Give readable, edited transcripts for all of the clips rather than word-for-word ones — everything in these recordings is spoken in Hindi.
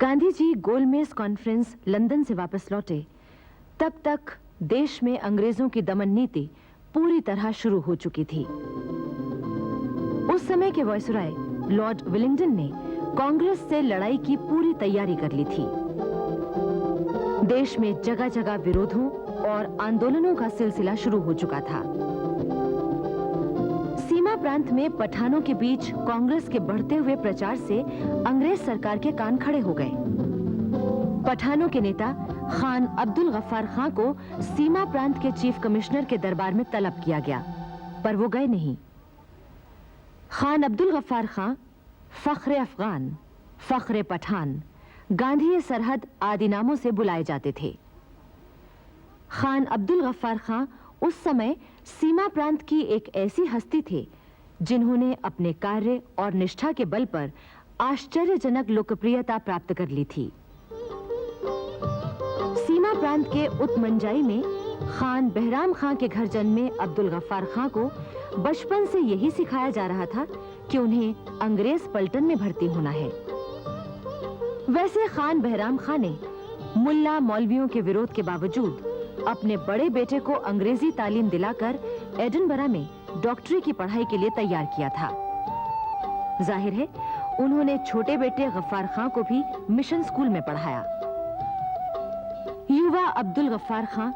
गांधी जी गोलमेज कॉन्फ्रेंस लंदन से वापस लौटे तब तक देश में अंग्रेजों की दमन नीति पूरी तरह शुरू हो चुकी थी। उस समय के वायसराय लॉर्ड विलिंगडन ने कांग्रेस से लड़ाई की पूरी तैयारी कर ली थी। देश में जगह जगह विरोधों और आंदोलनों का सिलसिला शुरू हो चुका था। सीमा प्रांत में पठानों के बीच कांग्रेस के बढ़ते हुए प्रचार से अंग्रेज सरकार के कान खड़े हो गए। पठानों के नेता खान अब्दुल गफ्फार खां को सीमा प्रांत के चीफ कमिश्नर के दरबार में तलब किया गया, पर वो गए नहीं। खान अब्दुल गफ्फार खां फख्रे अफगान, फख्रे पठान, गांधी सरहद आदि नामों से बुलाए जाते थे। खान अब्दुल गफ्फार खां उस समय सीमा प्रांत की एक ऐसी हस्ती थे जिन्होंने अपने कार्य और निष्ठा के बल पर आश्चर्यजनक लोकप्रियता प्राप्त कर ली थी। सीमा प्रांत के उत्मंजाई में खान बहराम खां के घर जन्मे अब्दुल गफ्फार खां को बचपन से यही सिखाया जा रहा था कि उन्हें अंग्रेज पलटन में भर्ती होना है। वैसे खान बहराम खां ने मुल्ला मौलवियों के विरोध के बावजूद अपने बड़े बेटे को अंग्रेजी तालीम दिलाकर एडिनबरा में डॉक्टरी की पढ़ाई के लिए तैयार किया था। जाहिर है उन्होंने छोटे बेटे गफ्फार खां को भी मिशन स्कूल में पढ़ाया। युवा अब्दुल गफ्फार खां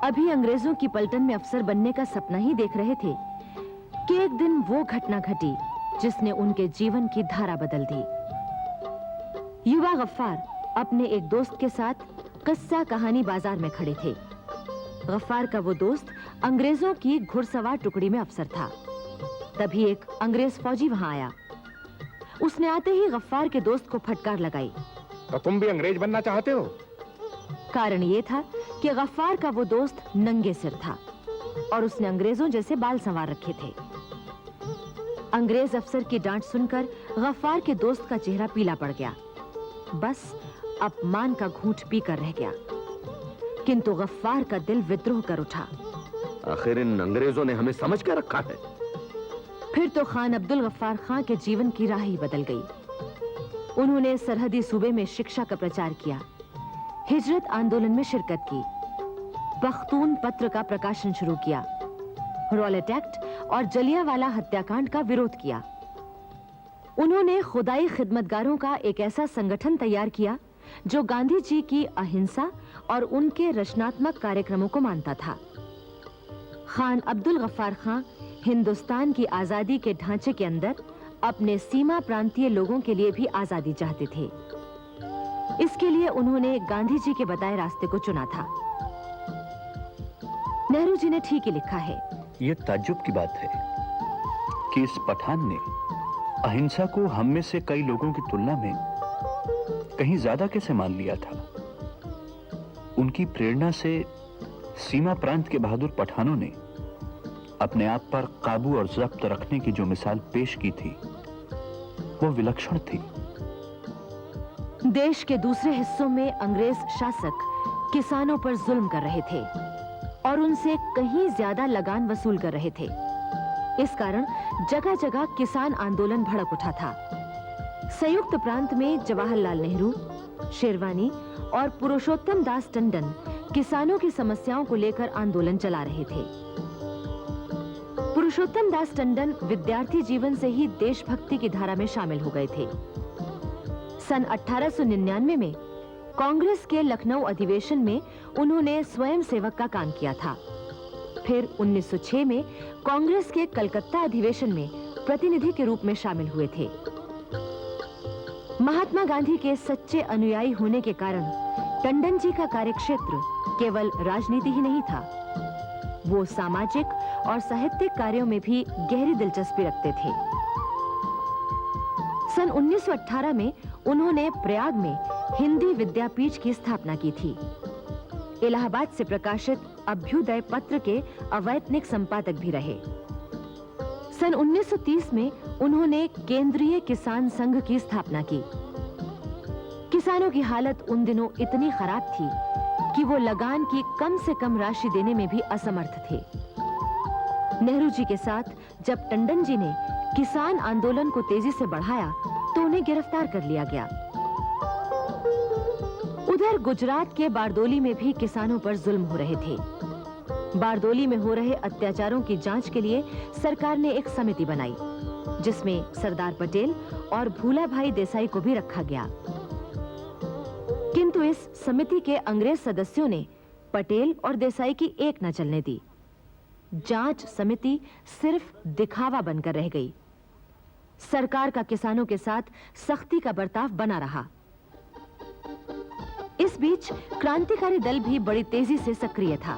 अभी अंग्रेजों की पलटन में अफसर बनने का सपना ही देख रहे थे कि एक दिन वो घटना घटी जिसने उनके जीवन की धारा बदल दी। युवा गफ्फार अपने एक दोस्त के साथ कस्सा कहानी बाजार में खड़े थे। गफ्फार का वो दोस्त अंग्रेजों की घुड़सवार टुकड़ी में अफसर था। तभी एक अंग्रेज फौजी वहां आया। उसने आते ही गफ्फार के दोस्त को फटकार लगाई। तो तुम भी अंग्रेज बनना चाहते हो? कारण ये था कि गफ्फार का वो दोस्त नंगे सिर था और उसने अंग्रेजों जैसे बाल संवार रखे थे। अंग्रेज अफसर की डांट सुनकर गफ्फार के दोस्त का चेहरा पीला पड़ गया। बस अपमान का घूंट पीकर रह गया। किंतु गफ्फार का दिल विद्रोह कर उठा। आखिर इन अंग्रेजों ने हमें समझ कर रखा है। फिर तो खान अब्दुल गफ्फार खां के जीवन की राह ही बदल गई। उन्होंने सरहदी सूबे में शिक्षा का प्रचार किया, हिजरत आंदोलन में शिरकत की, पख्तून पत्र का प्रकाशन शुरू किया, रॉलेट एक्ट और जलियांवाला हत्याकांड का विरोध किया। उन्होंने खुदाई खिदमतगारों का एक ऐसा संगठन तैयार किया जो गांधी जी की अहिंसा और उनके रचनात्मक कार्यक्रमों को मानता था। खान अब्दुल गफ्फार खां हिंदुस्तान की आजादी के ढांचे के अंदर अपने सीमा प्रांतीय लोगों के लिए भी आजादी चाहते थे। इसके लिए उन्होंने गांधी जी के बताए रास्ते को चुना था। नेहरू जी ने ठीक ही लिखा है। यह ताज्जुब की बात है कि इस पठान ने अहिंसा को हम में से कई लोगों की तुलना में कहीं ज्यादा कैसे मान लिया था। उनकी प्रेरणा से सीमा प्रांत के बहादुर पठानों ने अपने आप पर काबू और जब्त रखने की जो मिसाल पेश की थी वो विलक्षण थी। देश के दूसरे हिस्सों में अंग्रेज शासक किसानों पर जुल्म कर रहे थे और उनसे कहीं ज्यादा लगान वसूल कर रहे थे। इस कारण जगह जगह किसान आंदोलन भड़क उठा था। संयुक्त प्रांत में जवाहरलाल नेहरू, शेरवानी और पुरुषोत्तम दास टंडन किसानों की समस्याओं को लेकर आंदोलन चला रहे थे। पुरुषोत्तम दास टंडन विद्यार्थी जीवन से ही देशभक्ति की धारा में शामिल हो गए थे। सन 1899 में कांग्रेस के लखनऊ अधिवेशन में उन्होंने स्वयं सेवक का काम किया था। फिर 1906 में कांग्रेस के कलकत्ता अधिवेशन में प्रतिनिधि के रूप में शामिल हुए थे। महात्मा गांधी के सच्चे अनुयायी होने के कारण टंडन जी का कार्यक्षेत्र केवल राजनीति ही नहीं था, वो सामाजिक और साहित्यिक कार्यों में भी गहरी दिलचस्पी रखते थे। सन 1918 में उन्होंने प्रयाग में हिंदी विद्यापीठ की स्थापना की थी। इलाहाबाद से प्रकाशित अभ्युदय पत्र के अवैतनिक संपादक भी रहे। सन 1930 में उन्होंने केंद्रीय किसान संघ की स्थापना की। किसानों की हालत उन दिनों इतनी खराब थी कि वो लगान की कम से कम राशि देने में भी असमर्थ थे। नेहरू जी के साथ जब टंडन जी ने किसान आंदोलन को तेजी से बढ़ाया तो उन्हें गिरफ्तार कर लिया गया। उधर गुजरात के बारदोली में भी किसानों पर जुल्म हो रहे थे। बारदोली में हो रहे अत्याचारों की जांच के लिए सरकार ने एक समिति बनाई, जिसमें सरदार पटेल और भूलाभाई देसाई को भी रखा गया। किंतु इस समिति के अंग्रेज सदस्यों ने पटेल और देसाई की एक न चलने दी। जांच समिति सिर्फ दिखावा बनकर रह गई। सरकार का किसानों के साथ सख्ती का बर्ताव बना रहा। इस बीच क्रांतिकारी दल भी बड़ी तेजी से सक्रिय था।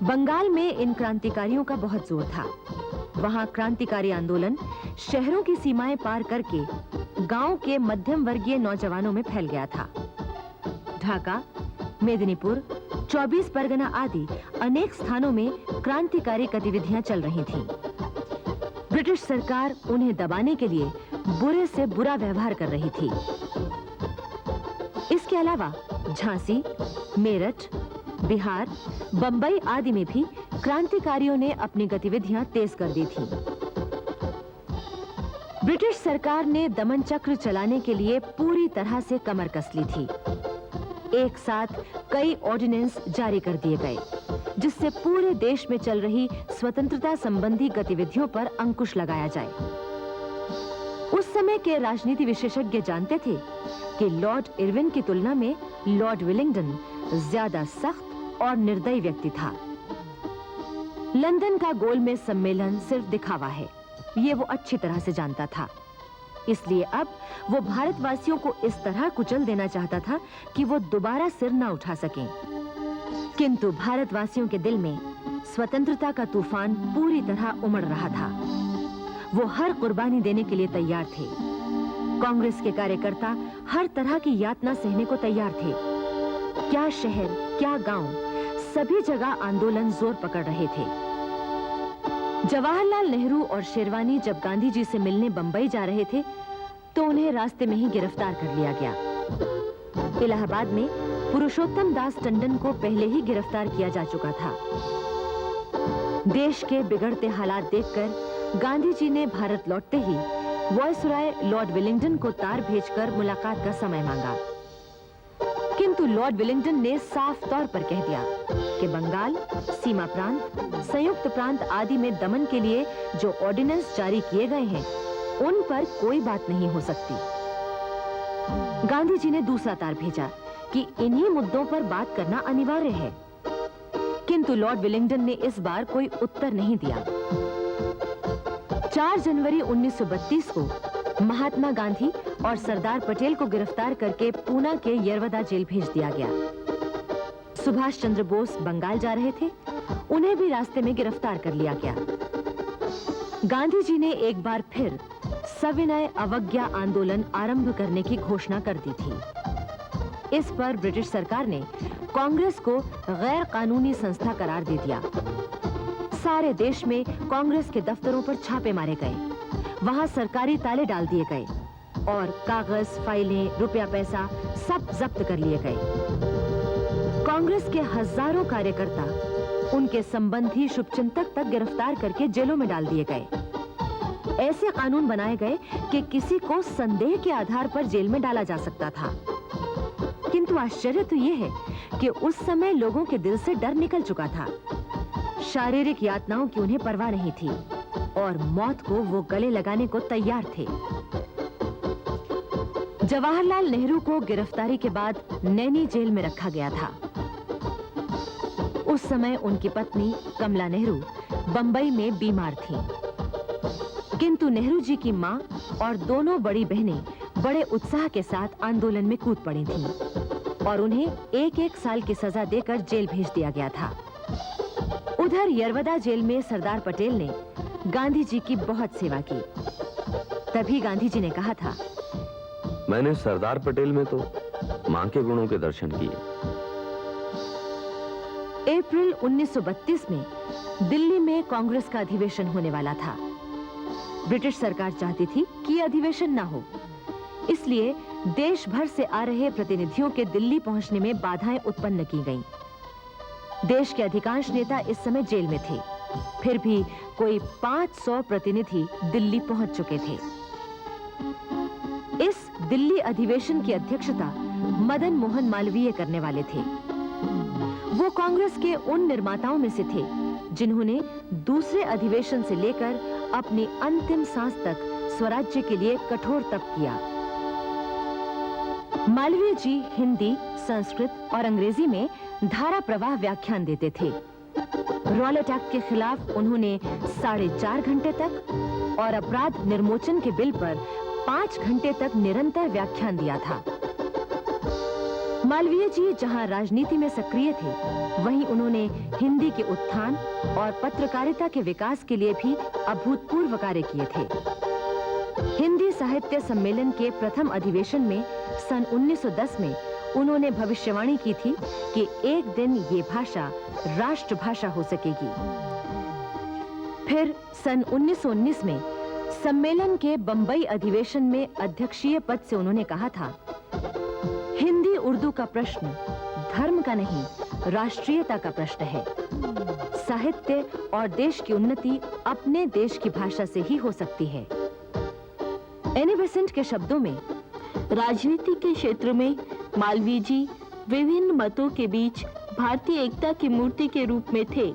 बंगाल में इन क्रांतिकारियों का बहुत जोर था। वहां क्रांतिकारी आंदोलन शहरों की सीमाएं पार करके गांव के मध्यम वर्गीय नौजवानों में फैल गया था। ढाका, मेदिनीपुर, 24 परगना आदि अनेक स्थानों में क्रांतिकारी गतिविधियां चल रही थीं। ब्रिटिश सरकार उन्हें दबाने के लिए बुरे से बुरा व्यवहार कर रही थी। इसके अलावा झांसी, मेरठ, बिहार, बंबई आदि में भी क्रांतिकारियों ने अपनी गतिविधियां तेज कर दी थीं। ब्रिटिश सरकार ने दमन चक्र चलाने के लिए पूरी तरह से कमर कस ली थी। एक साथ कई ऑर्डिनेंस जारी कर दिए गए, जिससे पूरे देश में चल रही स्वतंत्रता संबंधी गतिविधियों पर अंकुश लगाया जाए। उस समय के राजनीति विशेषज्ञ जानते थे कि लॉर्ड इरविन की तुलना में लॉर्ड विलिंगडन ज्यादा सख्त और निर्दयी व्यक्ति था। लंदन का गोलमेज सम्मेलन सिर्फ दिखावा है, ये वो अच्छी तरह से जानता था। इसलिए अब वो भारतवासियों को इस तरह कुचल देना चाहता था कि वो दोबारा सिर न उठा सकें। किंतु भारतवासियों के दिल में स्वतंत्रता का तूफान पूरी तरह उमड़ रहा था। वो हर कुर्बानी देने के लिए तैयार थे। कांग्रेस के कार्यकर्ता हर तरह की यातना सहने को तैयार थे। क्या शहर, क्या गांव, सभी जगह आंदोलन जोर पकड़ रहे थे। जवाहरलाल नेहरू और शेरवानी जब गांधी जी से मिलने बंबई जा रहे थे, तो उन्हें रास्ते में ही गिरफ्तार कर लिया गया। इलाहाबाद में पुरुषोत्तम दास टंडन को पहले ही गिरफ्तार किया जा चुका था। देश के बिगड़ते हालात देखकर गांधी जी ने भारत लौटते ही वायसराय लॉर्ड विलिंगडन को तार भेजकर मुलाकात का समय मांगा। किंतु लॉर्ड विलिंगडन ने साफ तौर पर कह दिया कि बंगाल, सीमा प्रांत, संयुक्त प्रांत आदि में दमन के लिए जो ऑर्डिनेंस जारी किए गए हैं, उन पर कोई बात नहीं हो सकती। गांधी जी ने दूसरा तार भेजा कि इन्हीं मुद्दों पर बात करना अनिवार्य है। किंतु लॉर्ड विलिंगडन ने इस बार कोई उत्तर नहीं दिया। 4 जनवरी 1932 को महात्मा गांधी और सरदार पटेल को गिरफ्तार करके पूना के यरवदा जेल भेज दिया गया। सुभाष चंद्र बोस बंगाल जा रहे थे, उन्हें भी रास्ते में गिरफ्तार कर लिया गया। गांधी जी ने एक बार फिर सविनय अवज्ञा आंदोलन आरंभ करने की घोषणा कर दी थी। इस पर ब्रिटिश सरकार ने कांग्रेस को गैर कानूनी संस्था करार दे दिया। सारे देश में कांग्रेस के दफ्तरों पर छापे मारे गए, वहां सरकारी ताले डाल दिए गए और कागज, फाइलें, रुपया पैसा सब जब्त कर लिए गए। कांग्रेस के हजारों कार्यकर्ता, उनके संबंधी, शुभचिंतक तक गिरफ्तार करके जेलों में डाल दिए गए। ऐसे कानून बनाए गए कि किसी को संदेह के आधार पर जेल में डाला जा सकता था। किंतु आश्चर्य तो यह है कि उस समय लोगों के दिल से डर निकल चुका था। शारीरिक यातनाओं की उन्हें परवाह नहीं थी और मौत को वो गले लगाने को तैयार थे। जवाहरलाल नेहरू को गिरफ्तारी के बाद नैनी जेल में रखा गया था। उस समय उनकी पत्नी कमला नेहरू बंबई में बीमार थीं। किंतु नेहरू जी की मां और दोनों बड़ी बहनें बड़े उत्साह के साथ आंदोलन में कूद पड़ी थीं और उन्हें 1-1 साल की सजा देकर जेल भेज दिया गया था। उधर यरवदा जेल में सरदार पटेल ने गांधी जी की बहुत सेवा की। तभी गांधी जी ने कहा था, मैंने सरदार पटेल में तो मां के गुणों के दर्शन किए। अप्रैल 1932 में दिल्ली में कांग्रेस का अधिवेशन होने वाला था। ब्रिटिश सरकार चाहती थी कि यह अधिवेशन न हो, इसलिए देश भर से आ रहे प्रतिनिधियों के दिल्ली पहुंचने में बाधाएं उत्पन्न की गईं। देश के अधिकांश नेता इस समय जेल में थे, फिर भी कोई 500 प्रतिनिधि दिल्ली पहुंच चुके थे। इस दिल्ली अधिवेशन की अध्यक्षता मदन मोहन मालवीय करने वाले थे। वो कांग्रेस के उन निर्माताओं में से थे जिन्होंने दूसरे अधिवेशन से लेकर अपनी अंतिम सांस तक स्वराज्य के लिए कठोर तप किया। मालवीय जी हिंदी, संस्कृत और अंग्रेजी में धारा प्रवाह व्याख्यान देते थे। रॉलेट एक्ट के खिलाफ उन्होंने 4.5 घंटे तक और अपराध निर्मोचन के बिल पर 5 घंटे तक निरंतर व्याख्यान दिया था। मालवीय जी जहां राजनीति में सक्रिय थे, वहीं उन्होंने हिंदी के उत्थान और पत्रकारिता के विकास के लिए भी अभूतपूर्व कार्य किए थे। हिंदी साहित्य सम्मेलन के प्रथम अधिवेशन में सन 1910 में उन्होंने भविष्यवाणी की थी कि एक दिन ये भाषा राष्ट्रभाषा हो सकेगी। फिर सन 1919 में सम्मेलन के बंबई अधिवेशन में अध्यक्षीय पद से उन्होंने कहा था, हिंदी उर्दू का प्रश्न धर्म का नहीं, राष्ट्रीयता का प्रश्न है। साहित्य और देश की उन्नति अपने देश की भाषा से ही हो सकती है। एनी बेसेंट के शब्दों में, राजनीति के क्षेत्र में मालवीय जी विभिन्न मतों के बीच भारतीय एकता की मूर्ति के रूप में थे।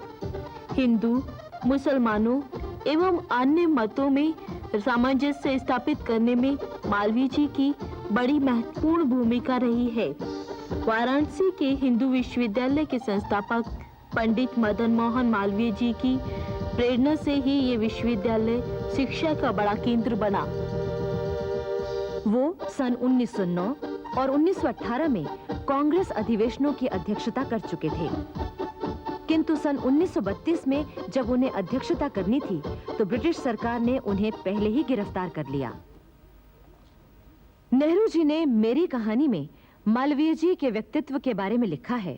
हिंदू, मुसलमानों एवं अन्य मतों में सामंजस्य स्थापित करने में मालवीय जी की बड़ी महत्वपूर्ण भूमिका रही है। वाराणसी के हिंदू विश्वविद्यालय के संस्थापक पंडित मदन मोहन मालवीय जी की प्रेरणा से ही ये विश्वविद्यालय शिक्षा का बड़ा केंद्र बना। वो सन 1909 और 1918 में कांग्रेस अधिवेशनों की अध्यक्षता कर चुके थे, किंतु सन 1932 में जब उन्हें अध्यक्षता करनी थी तो ब्रिटिश सरकार ने उन्हें पहले ही गिरफ्तार कर लिया। नेहरू जी ने मेरी कहानी में मालवीय जी के व्यक्तित्व के बारे में लिखा है,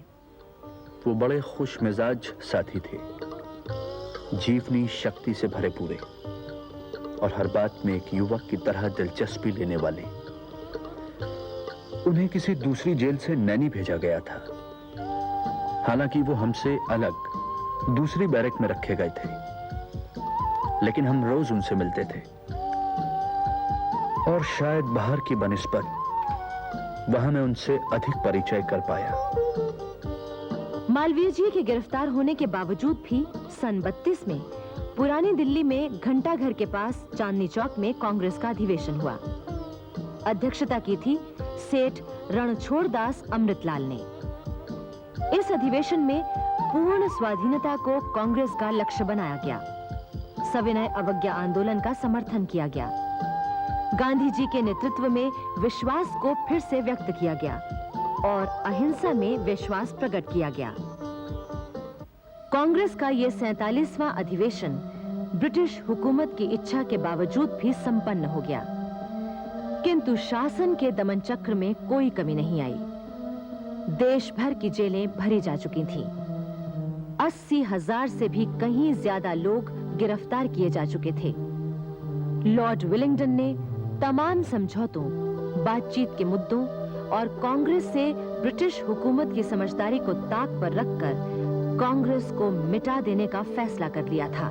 वो बड़े खुश मिजाज साथी थे, जीवनी शक्ति से भरे पूरे और हर बात में एक युवक की तरह दिलचस्पी लेने वाले। उन्हें किसी दूसरी जेल से नैनी भेजा गया था। हालांकि वो हमसे अलग दूसरी बैरक में रखे गए थे, लेकिन हम रोज उनसे मिलते थे और शायद बाहर की बनिस्बत वहां मैं उनसे अधिक परिचय कर पाया। मालवीय जी के गिरफ्तार होने के बावजूद भी सन 32 में पुरानी दिल्ली में घंटा घर के पास चांदनी चौक में कांग्रेस का अधिवेशन हुआ। अध्यक्षता की थी सेठ रणछोड़ दास अमृतलाल ने। इस अधिवेशन में पूर्ण स्वाधीनता को कांग्रेस का लक्ष्य बनाया गया। सविनय अवज्ञा आंदोलन का समर्थन किया गया। गांधी जी के नेतृत्व में विश्वास को फिर से व्यक्त किया गया और अहिंसा में विश्वास प्रकट किया गया। कांग्रेस का यह 47वां अधिवेशन ब्रिटिश हुकूमत की इच्छा के बावजूद भी संपन्न हो गया, किंतु शासन के दमन चक्र में कोई कमी नहीं आई। देश भर की जेलें भरी जा चुकी थीं। 80,000 से भी कहीं ज्यादा लोग गिरफ्तार किए जा चुके थे। लॉर्ड विलिंगडन ने तमाम समझौतों, बातचीत के मुद्दों और कांग्रेस से ब्रिटिश हुकूमत की समझदारी को ताक पर रखकर कांग्रेस को मिटा देने का फैसला कर लिया था।